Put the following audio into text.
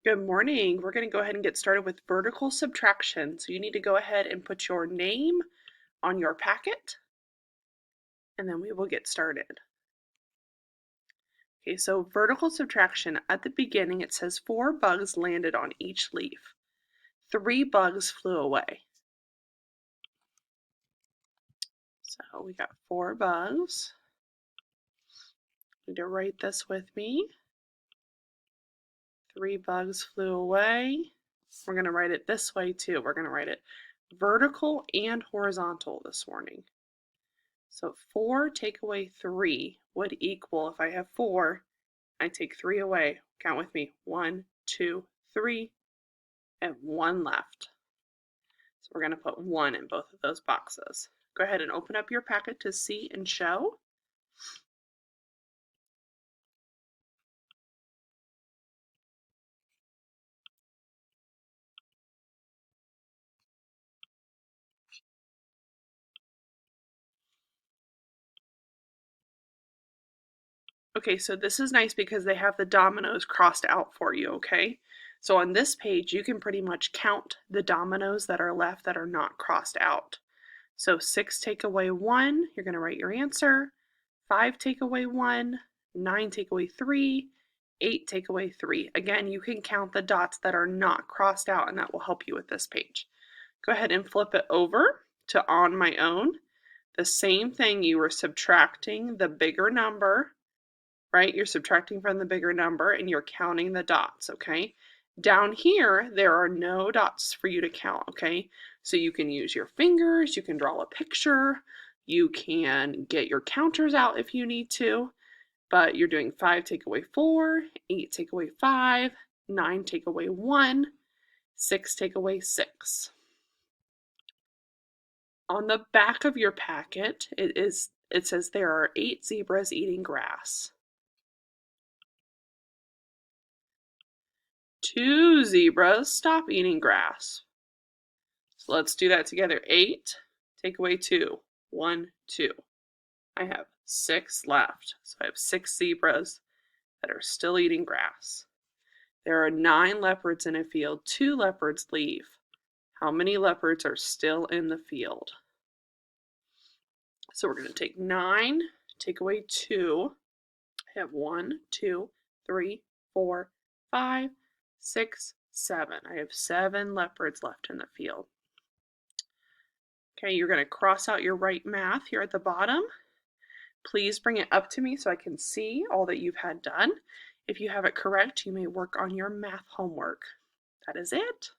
Good morning. We're going to go ahead and get started with vertical subtraction. So you need to go ahead and put your name on your packet, and then we will get started. Okay, so vertical subtraction, at the beginning it says 4 bugs landed on each leaf. 3 bugs flew away. So we got 4 bugs. You need to write this with me. 3 bugs flew away. We're going to write it this way too. We're going to write it vertical and horizontal this morning. So 4 take away 3 would equal, if I have 4, I take 3 away. Count with me. 1, 2, 3, and 1 left. So we're going to put 1 in both of those boxes. Go ahead and open up your packet to see and show. Okay, so this is nice because they have the dominoes crossed out for you, okay? So on this page, you can pretty much count the dominoes that are left that are not crossed out. So 6 take away 1, you're going to write your answer. 5 take away 1, 9 take away 3, 8 take away 3. Again, you can count the dots that are not crossed out, and that will help you with this page. Go ahead and flip it over to on my own. The same thing, you were subtracting the bigger number, right? You're subtracting from the bigger number and you're counting the dots, okay? Down here, there are no dots for you to count, okay? So you can use your fingers, you can draw a picture, you can get your counters out if you need to, but you're doing 5 take away 4, 8 take away 5, 9 take away 1, 6 take away 6. On the back of your packet, it says there are 8 zebras eating grass. 2 zebras stop eating grass. So let's do that together. 8, take away 2. 1, 2. I have 6 left. So I have 6 zebras that are still eating grass. There are 9 leopards in a field. 2 leopards leave. How many leopards are still in the field? So we're going to take 9, take away 2. I have 1, 2, 3, 4, 5, 6, 7. I have 7 leopards left in the field. Okay, you're going to cross out your right math here at the bottom. Please bring it up to me so I can see all that you've had done. If you have it correct, you may work on your math homework. That is it.